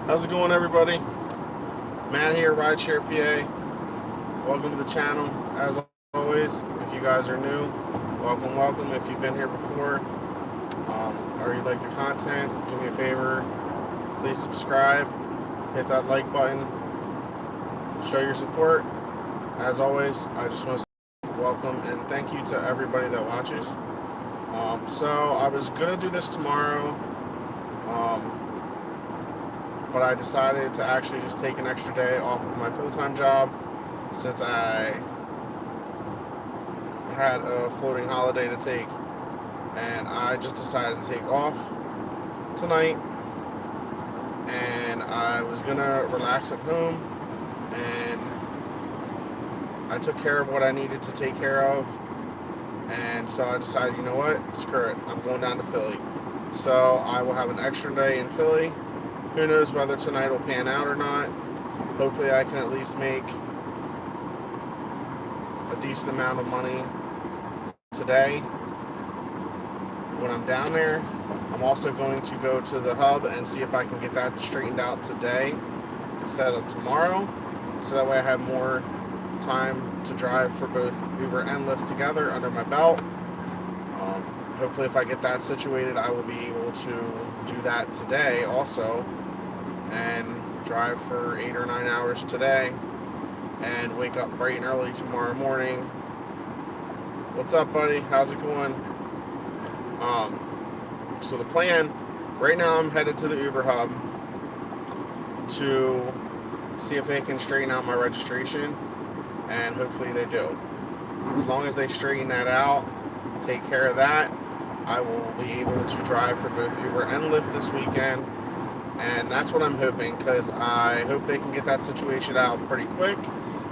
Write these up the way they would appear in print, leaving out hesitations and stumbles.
How's it going, everybody? Matt here, Rideshare PA. Welcome to the channel. As always, if you guys are new, welcome. If you've been here before, or you like the content, do me a favor. Please subscribe, hit that like button, show your support. As always, I just want to say welcome and thank you to everybody that watches. So I was gonna do this tomorrow. But I decided to actually just take an extra day off of my full-time job since I had a floating holiday to take, and I just decided to take off tonight, and I was gonna relax at home, and I took care of what I needed to take care of, and so I decided, you know what, screw it, I'm going down to Philly. So I will have an extra day in Philly. Who knows whether tonight will pan out or not. Hopefully I can at least make a decent amount of money today when I'm down there. I'm also going to go to the hub and see if I can get that straightened out today instead of tomorrow, so that way I have more time to drive for both Uber and Lyft together under my belt. Hopefully if I get that situated, I will be able to do that today also and drive for 8 or 9 hours today and wake up bright and early tomorrow morning. What's up, buddy? How's it going? So the plan right now, I'm headed to the Uber hub to see if they can straighten out my registration, and hopefully they do. As long as they straighten that out, take care of that, I will be able to drive for both Uber and Lyft this weekend. And that's what I'm hoping, because I hope they can get that situation out pretty quick,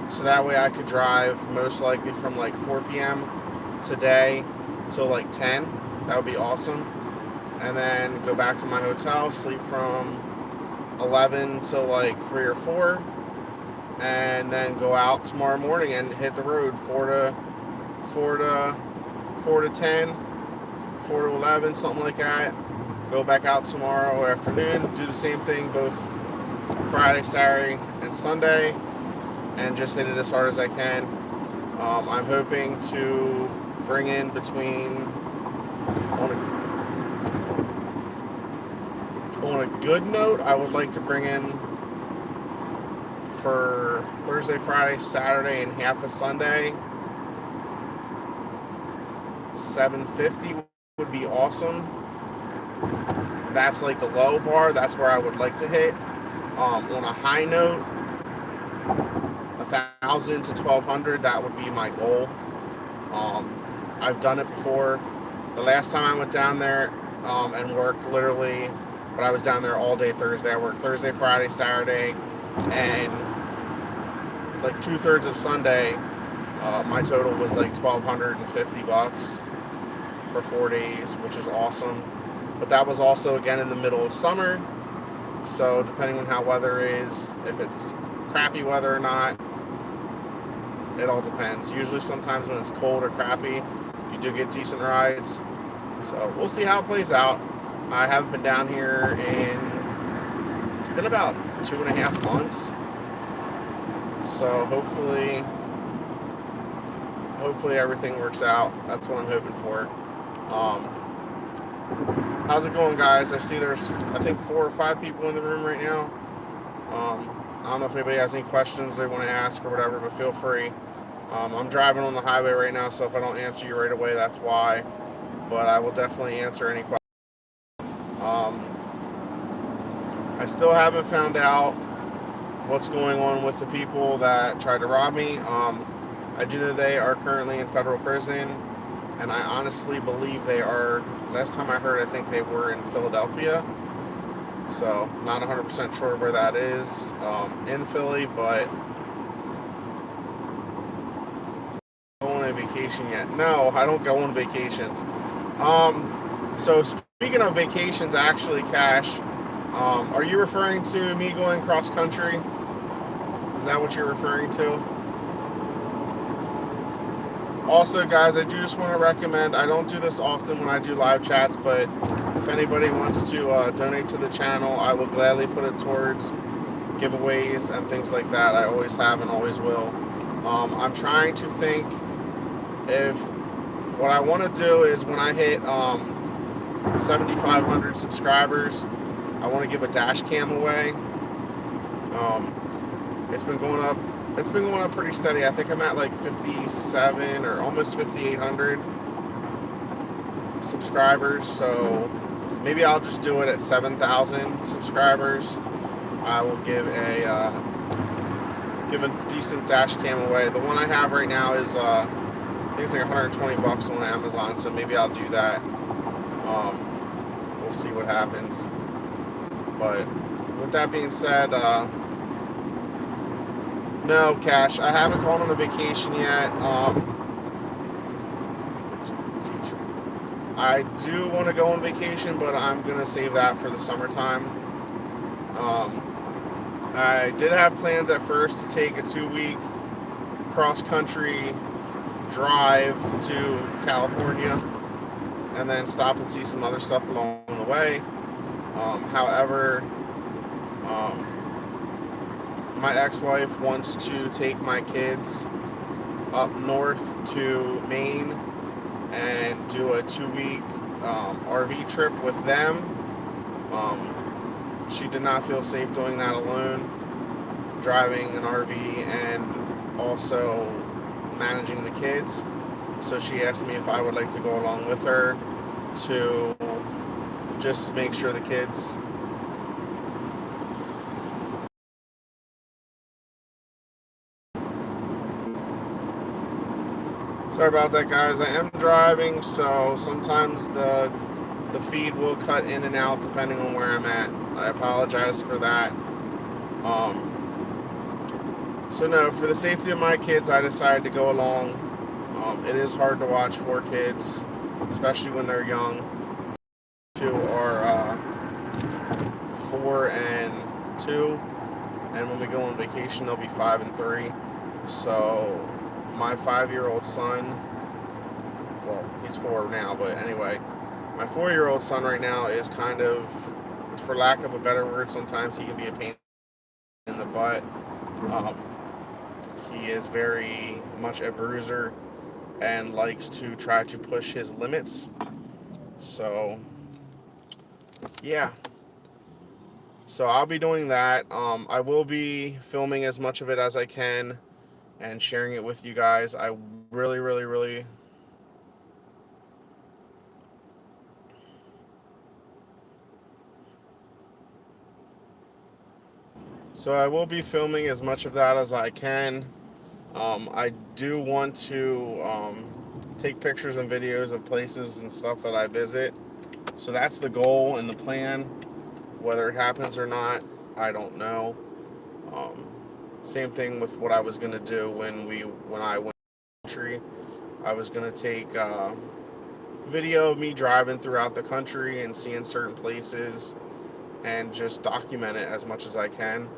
so that way I could drive most likely from like 4 p.m. today till like 10. That would be awesome. And then go back to my hotel, sleep from 11 till like 3 or 4, and then go out tomorrow morning and hit the road 4 to 10, 4 to 11, something like that. Go back out tomorrow afternoon, do the same thing both Friday, Saturday, and Sunday, and just hit it as hard as I can. I'm hoping to bring in on a good note, I would like to bring in for Thursday, Friday, Saturday, and half of Sunday, 750 would be awesome. That's like the low bar. That's where I would like to hit. On a high note, 1,000 to 1,200. That would be my goal. I've done it before. The last time I went down there and worked literally, but I was down there all day Thursday. I worked Thursday, Friday, Saturday, and like 2/3 of Sunday. My total was like $1,250 for 4 days, which is awesome. But that was also, again, in the middle of summer. So depending on how weather is, if it's crappy weather or not, it all depends. Usually sometimes when it's cold or crappy, you do get decent rides. So we'll see how it plays out. I haven't been down here it's been about 2.5 months. So hopefully everything works out. That's what I'm hoping for. How's it going, guys? I see there's, I think, 4 or 5 people in the room right now. I don't know if anybody has any questions they want to ask or whatever, but feel free. I'm driving on the highway right now, so if I don't answer you right away, that's why. But I will definitely answer any questions. I still haven't found out what's going on with the people that tried to rob me. I do know they are currently in federal prison, and I honestly believe they are. Last time I heard, I think they were in Philadelphia. So, not 100% sure where that is in Philly, but going on vacation yet? No, I don't go on vacations. So speaking of vacations, actually, Cash, are you referring to me going cross country? Is that what you're referring to? Also, guys, I do just want to recommend, I don't do this often when I do live chats, but if anybody wants to donate to the channel, I will gladly put it towards giveaways and things like that. I always have and always will. I'm trying to think if what I want to do is when I hit 7,500 subscribers, I want to give a dash cam away. It's been going up. It's been going up pretty steady. I think I'm at like 57 or almost 5,800 subscribers. So maybe I'll just do it at 7,000 subscribers. I will give a decent dash cam away. The one I have right now is I think it's like 120 bucks on Amazon. So maybe I'll do that. We'll see what happens. But with that being said, no, Cash, I haven't gone on a vacation yet. I do want to go on vacation, but I'm going to save that for the summertime. I did have plans at first to take a 2-week cross-country drive to California and then stop and see some other stuff along the way. However, my ex-wife wants to take my kids up north to Maine and do a 2-week RV trip with them. She did not feel safe doing that alone, driving an RV and also managing the kids. So she asked me if I would like to go along with her to just make sure the kids Sorry about that, guys. I am driving, so sometimes the feed will cut in and out depending on where I'm at. I apologize for that. So no, for the safety of my kids, I decided to go along. It is hard to watch 4 kids, especially when they're young. 2 are 4 and 2, and when we go on vacation, they'll be 5 and 3. So my 5-year-old son, well, he's 4 now, but anyway, my 4-year-old son right now is kind of, for lack of a better word, sometimes he can be a pain in the butt. He is very much a bruiser and likes to try to push his limits. So, yeah. So I'll be doing that. I will be filming as much of it as I can and sharing it with you guys. I really So I will be filming as much of that as I can. I do want to take pictures and videos of places and stuff that I visit. So that's the goal and the plan. Whether it happens or not, I don't know. Same thing with what I was going to do when I went to the country. I was going to take video of me driving throughout the country and seeing certain places and just document it as much as I can.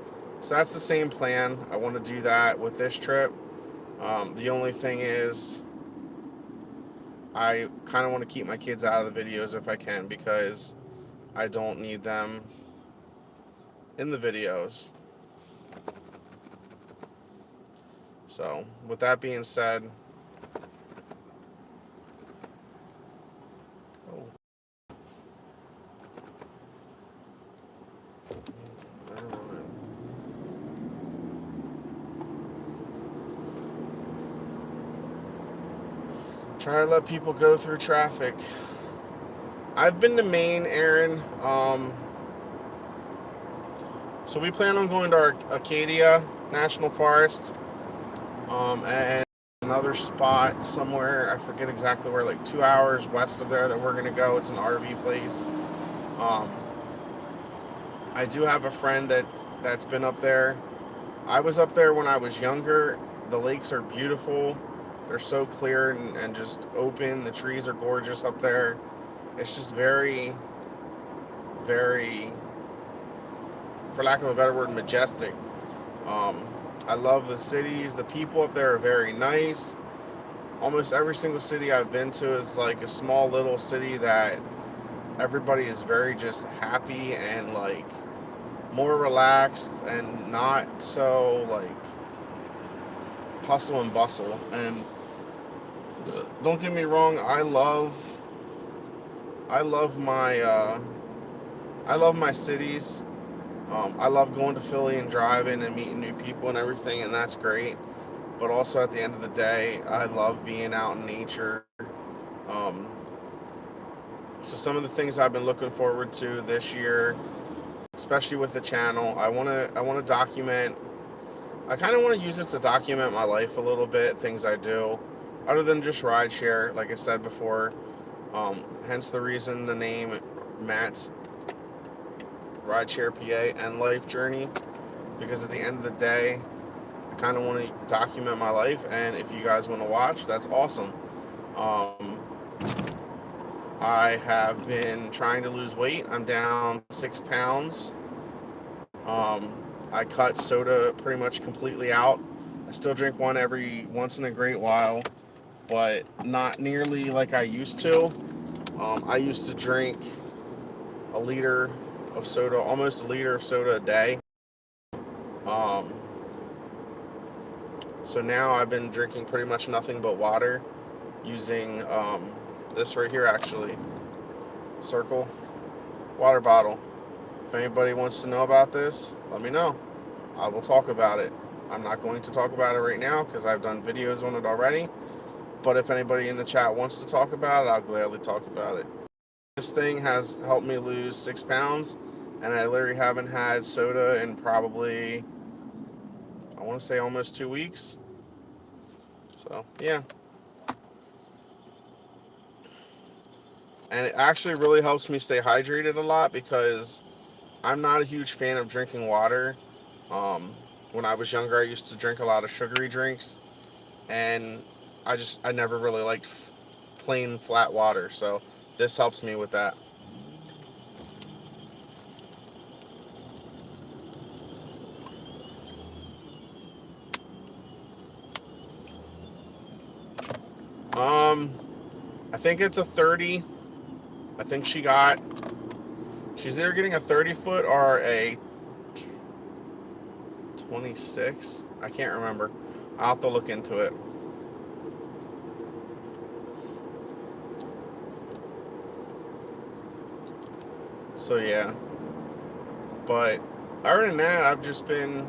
So that's the same plan. I want to do that with this trip. The only thing is I kind of want to keep my kids out of the videos if I can, because I don't need them in the videos. So with that being said, try to let people go through traffic. I've been to Maine, Aaron. So we plan on going to our Acadia National Forest, and another spot somewhere, I forget exactly where, like 2 hours west of there that we're going to go. It's an RV place. I do have a friend that's been up there. I was up there when I was younger. The lakes are beautiful. They're so clear and just open. The trees are gorgeous up there. It's just very, for lack of a better word, majestic. I love the cities. The people up there are very nice. almost every single city I've been to is like a small little city that everybody is very just happy and like more relaxed and not so like hustle and bustle. And don't get me wrong, I love my I love my cities. I love going to Philly and driving and meeting new people and everything, and that's great. But also at the end of the day, I love being out in nature. Um, so some of the things I've been looking forward to this year, especially with the channel, I want to document. I kind of want to use it to document my life a little bit, things I do, other than just rideshare, like I said before. Hence the reason the name Matt's Rideshare PA and Life Journey, because at the end of the day, I kind of want to document my life, and if you guys want to watch, that's awesome. Um, I have been trying to lose weight. I'm down 6 pounds. I cut soda pretty much completely out. I still drink one every once in a great while, but not nearly like I used to. I used to drink a liter of soda, almost a liter of soda a day. Um, so now I've been drinking pretty much nothing but water, using this right here actually, Circle water bottle. If anybody wants to know about this, let me know. I will talk about it. I'm not going to talk about it right now because I've done videos on it already. But if anybody in the chat wants to talk about it, I'll gladly talk about it. This thing has helped me lose 6 pounds, and I literally haven't had soda in probably, I want to say almost 2 weeks. So, yeah. And it actually really helps me stay hydrated a lot because I'm not a huge fan of drinking water. Um, when I was younger, I used to drink a lot of sugary drinks, and I never really liked plain flat water. So this helps me with that. Um, I think it's a 30. I think she's either getting a 30 foot or a 26. I can't remember. I'll have to look into it. So yeah. But other than that, I've just been,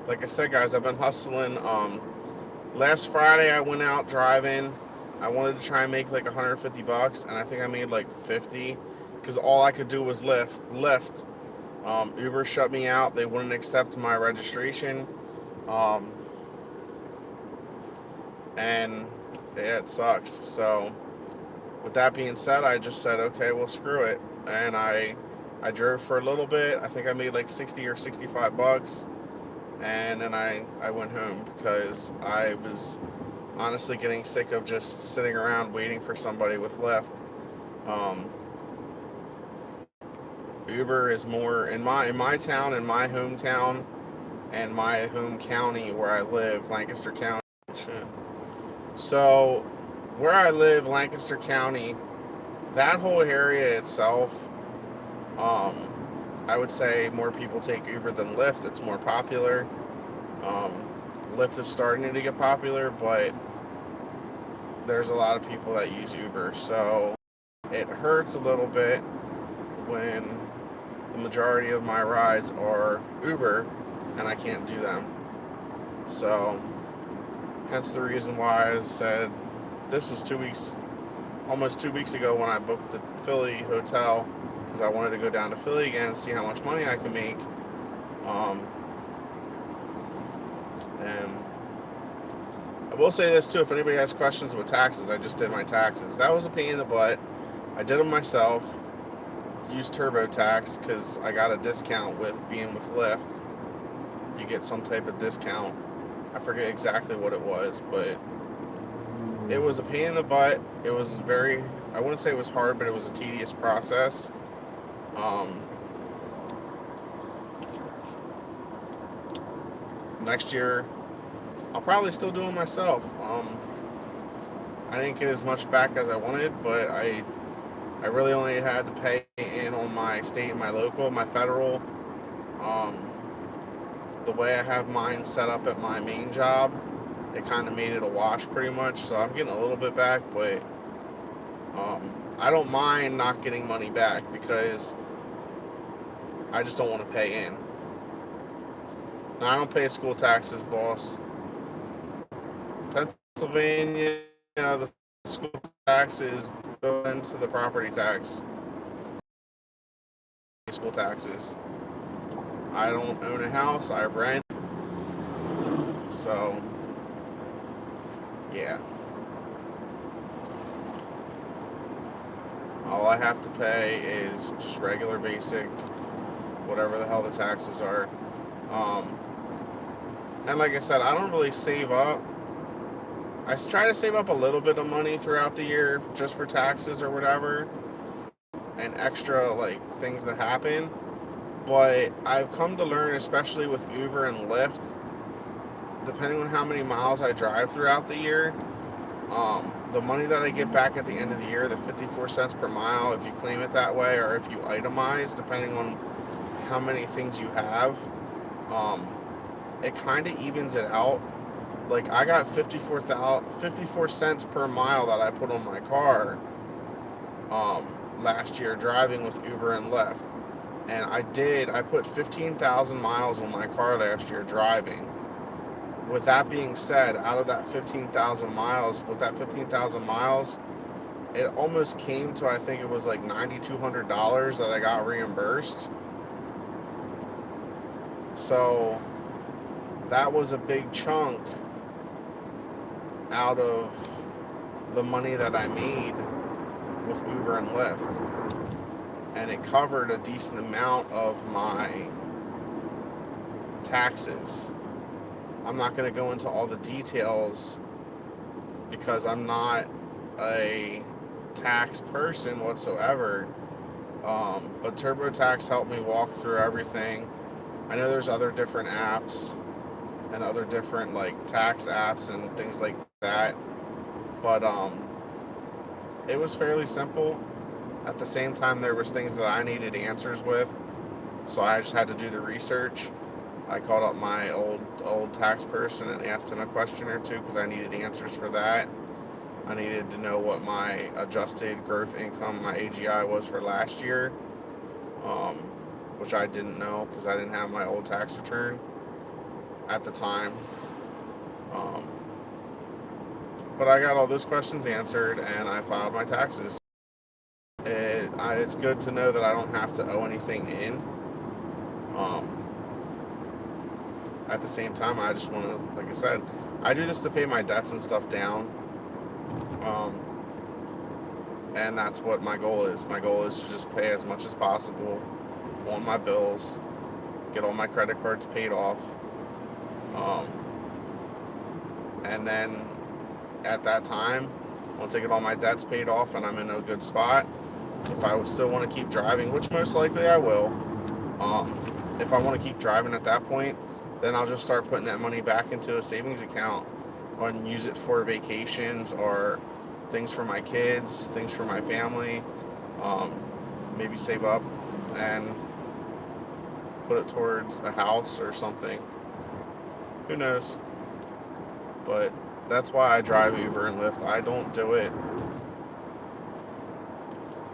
like I said, guys, I've been hustling. Last Friday I went out driving. I wanted to try and make like 150 bucks, and I think I made like 50 because all I could do was Lyft. Uber shut me out. They wouldn't accept my registration. Um, and yeah, it sucks. So with that being said, I just said, okay, well, screw it. And I drove for a little bit. I think I made like 60 or 65 bucks. And then I went home because I was honestly getting sick of just sitting around waiting for somebody with Lyft. Um, Uber is more in my town, in my hometown, and my home county where I live, Lancaster County. So where I live, Lancaster County, that whole area itself, um, I would say more people take Uber than Lyft. It's more popular. Um, Lyft is starting to get popular, but there's a lot of people that use Uber. So it hurts a little bit when the majority of my rides are Uber and I can't do them. So hence the reason why I said this was 2 weeks, almost 2 weeks ago when I booked the Philly hotel because I wanted to go down to Philly again and see how much money I could make. And I will say this too, if anybody has questions with taxes, I just did my taxes. That was a pain in the butt. I did them myself. Used TurboTax because I got a discount with being with Lyft. You get some type of discount. I forget exactly what it was, but it was a pain in the butt. It was very, I wouldn't say it was hard, but it was a tedious process. Next year, I'll probably still do it myself. I didn't get as much back as I wanted, but I really only had to pay in on my state and my local, my federal. Um, the way I have mine set up at my main job, it kind of made it a wash pretty much. So I'm getting a little bit back, but I don't mind not getting money back because I just don't want to pay in. Now, I don't pay school taxes, boss. Pennsylvania, the school tax is built into the property tax. School taxes. I don't own a house, I rent. So, yeah. All I have to pay is just regular basic, whatever the hell the taxes are. Um, and like I said, I don't really save up. I try to save up a little bit of money throughout the year just for taxes or whatever, and extra like things that happen. But I've come to learn, especially with Uber and Lyft, depending on how many miles I drive throughout the year, the money that I get back at the end of the year, the 54 cents per mile, if you claim it that way, or if you itemize, depending on how many things you have, um, it kind of evens it out. Like, I got 54 cents per mile that I put on my car last year driving with Uber and Lyft. And I put 15,000 miles on my car last year driving. With that being said, out of that 15,000 miles, it almost came to, I think it was like $9,200 that I got reimbursed. So that was a big chunk out of the money that I made with Uber and Lyft. And it covered a decent amount of my taxes. I'm not going to go into all the details because I'm not a tax person whatsoever. But TurboTax helped me walk through everything. I know there's other different apps and other different like tax apps and things like that. But it was fairly simple. At the same time, there was things that I needed answers with, so I just had to do the research. I called up my old tax person and asked him a question or two because I needed answers for that. I needed to know what my adjusted gross income, my AGI, was for last year, which I didn't know because I didn't have my old tax return at the time. But I got all those questions answered and I filed my taxes. It's good to know that I don't have to owe anything in. At the same time, I just want to, like I said, I do this to pay my debts and stuff down. And that's what my goal is. My goal is to just pay as much as possible on my bills, get all my credit cards paid off. And then at that time, once I get all my debts paid off and I'm in a good spot, if I would still want to keep driving, which most likely I will, if I want to keep driving at that point, then I'll just start putting that money back into a savings account and use it for vacations or things for my kids, things for my family, maybe save up and put it towards a house or something. Who knows? But that's why I drive Uber and Lyft. I don't do it.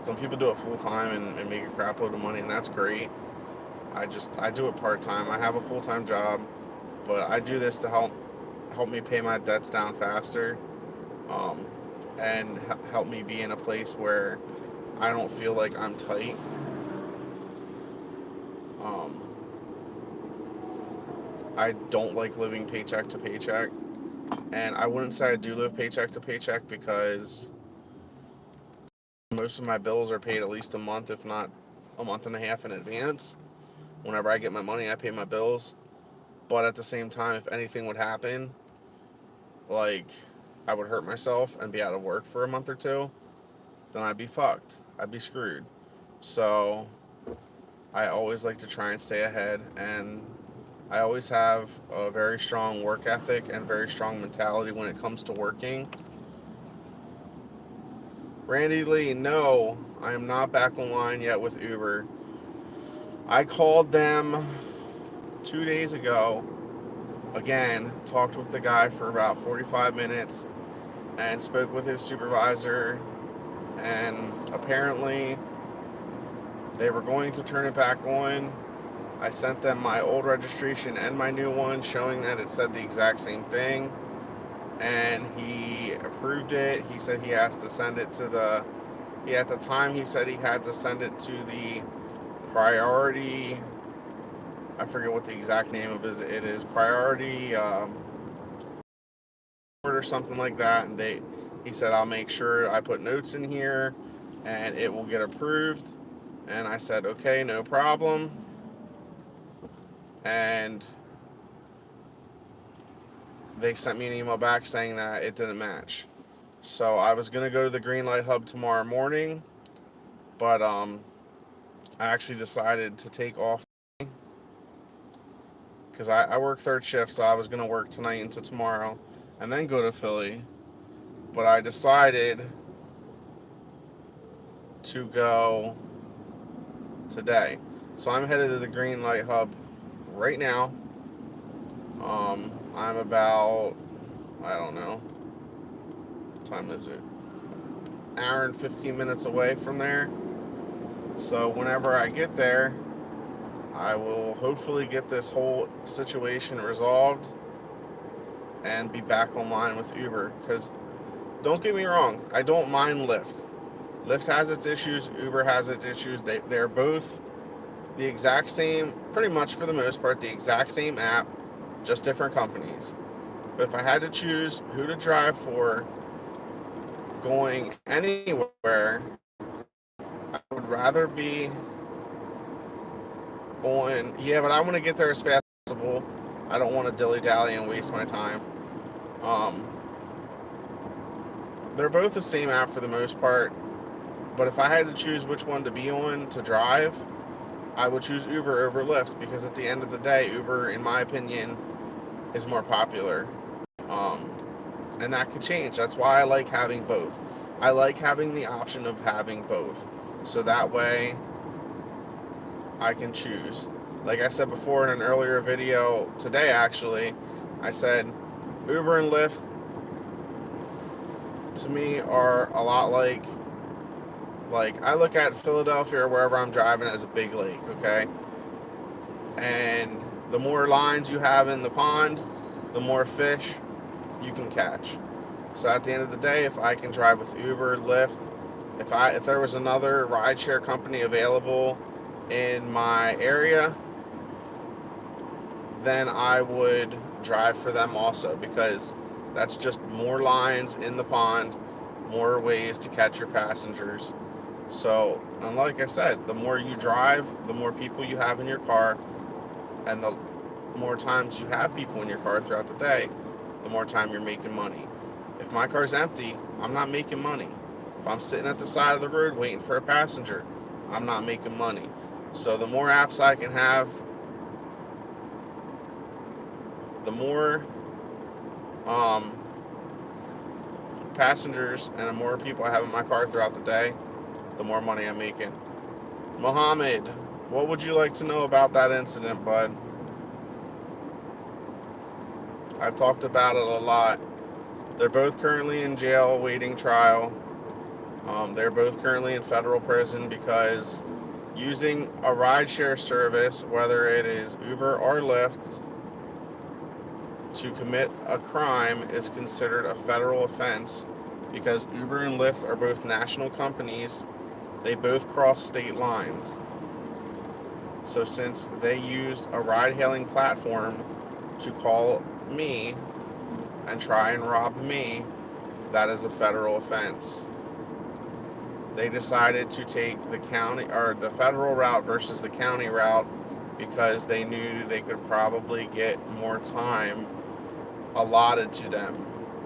Some people do it full time and make a crap load of money, and that's great. I do it part time. I have a full time job, but I do this to help me pay my debts down faster, and help me be in a place where I don't feel like I'm tight. I don't like living paycheck to paycheck, and I wouldn't say I do live paycheck to paycheck because most of my bills are paid at least a month, if not a month and a half in advance. Whenever I get my money, I pay my bills. But at the same time, if anything would happen, like I would hurt myself and be out of work for a month or two, then I'd be fucked. I'd be screwed. So I always like to try and stay ahead, and I always have a very strong work ethic and very strong mentality when it comes to working. Randy Lee, no, I am not back online yet with Uber. I called them 2 days ago. Again, talked with the guy for about 45 minutes and spoke with his supervisor. And apparently, they were going to turn it back on. I sent them my old registration and my new one, showing that it said the exact same thing. And he approved it. He said he has to send it to at the time he said he had to send it to the priority, I forget what the exact name of it is, priority or something like that. And he said, I'll make sure I put notes in here and it will get approved. And I said, okay, no problem. And they sent me an email back saying that it didn't match. So I was going to go to the Green Light Hub tomorrow morning, but I actually decided to take off because I work third shift, so I was going to work tonight into tomorrow and then go to Philly. But I decided to go today. So I'm headed to the Green Light Hub right now. I'm about, I don't know, what time is it? Hour and 15 minutes away from there. So whenever I get there, I will hopefully get this whole situation resolved and be back online with Uber. Because don't get me wrong, I don't mind Lyft. Lyft has its issues, Uber has its issues. They're both the exact same, pretty much for the most part, the exact same app, just different companies. But if I had to choose who to drive for going anywhere, I would rather be on, but I want to get there as fast as possible. I don't want to dilly-dally and waste my time. They're both the same app for the most part, but if I had to choose which one to be on to drive, I would choose Uber over Lyft, because at the end of the day, Uber, in my opinion, is more popular. And that could change. That's why I like having both. I like having the option of having both. So that way, I can choose. Like I said before in an earlier video today, actually, I said Uber and Lyft to me are a lot like I look at Philadelphia or wherever I'm driving as a big lake, okay? And the more lines you have in the pond, the more fish you can catch. So at the end of the day, if I can drive with Uber, Lyft, if there was another rideshare company available in my area, then I would drive for them also, because that's just more lines in the pond, more ways to catch your passengers. So, and like I said, the more you drive, the more people you have in your car, and the more times you have people in your car throughout the day, the more time you're making money. If my car's empty, I'm not making money. If I'm sitting at the side of the road waiting for a passenger, I'm not making money. So the more apps I can have, the more passengers and the more people I have in my car throughout the day, the more money I'm making. Mohammed, what would you like to know about that incident, bud? I've talked about it a lot. They're both currently in jail awaiting trial. They're both currently in federal prison because using a rideshare service, whether it is Uber or Lyft, to commit a crime is considered a federal offense, because Uber and Lyft are both national companies. They both cross state lines. So since they used a ride-hailing platform to call me and try and rob me, that is a federal offense. They decided to take the county or the federal route versus the county route because they knew they could probably get more time allotted to them.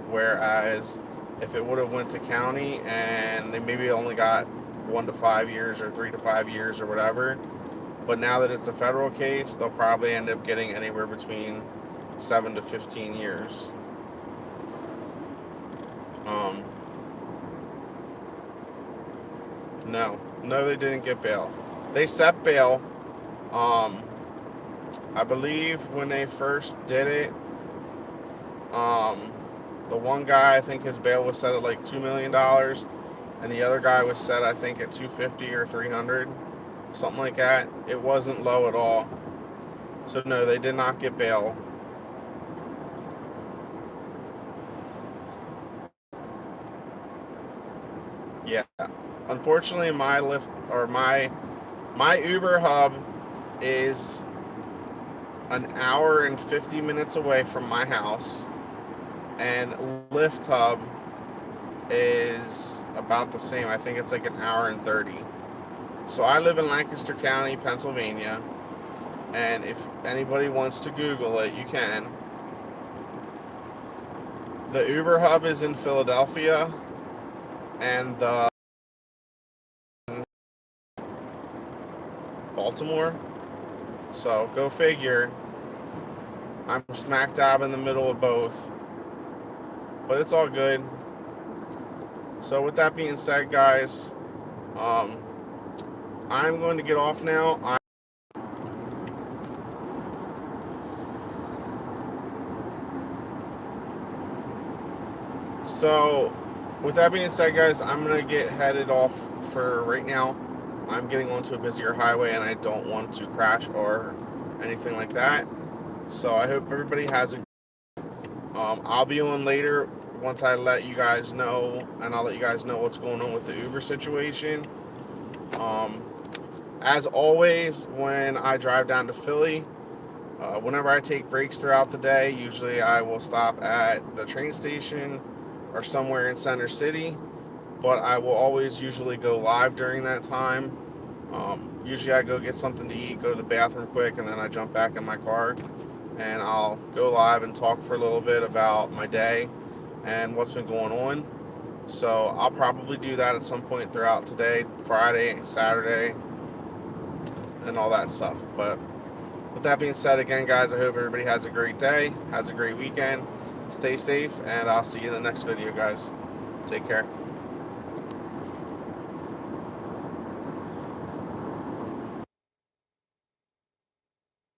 Whereas if it would have went to county and they maybe only got 1 to 5 years or 3 to 5 years or whatever, but now that it's a federal case, they'll probably end up getting anywhere between 7 to 15 years. No, they didn't get bail. They set bail. Um, I believe when they first did it, the one guy, I think his bail was set at like $2 million, and the other guy was set, I think, at 250 or 300, something like that. It wasn't low at all. So no, they did not get bail. Yeah, unfortunately, my Lyft or my Uber hub is an hour and 50 minutes away from my house, and Lyft hub is about the same. I think it's like an hour and 30. So I live in Lancaster County, Pennsylvania, and if anybody wants to Google it, you can. The Uber hub is in Philadelphia, and the Baltimore. So go figure. I'm smack dab in the middle of both, but it's all good. So with that being said, guys, I'm going to get off now. So with that being said, guys, I'm going to get headed off for right now. I'm getting onto a busier highway, and I don't want to crash or anything like that. So I hope everybody has a. I'll be on later once I let you guys know, and I'll let you guys know what's going on with the Uber situation. As always, when I drive down to Philly, whenever I take breaks throughout the day, usually I will stop at the train station or somewhere in Center City, but I will always usually go live during that time. Usually I go get something to eat, go to the bathroom quick, and then I jump back in my car, and I'll go live and talk for a little bit about my day and what's been going on. So I'll probably do that at some point throughout today, Friday, Saturday, and all that stuff. But with that being said, again, guys, I hope everybody has a great day, has a great weekend. Stay safe, and I'll see you in the next video, guys. Take care.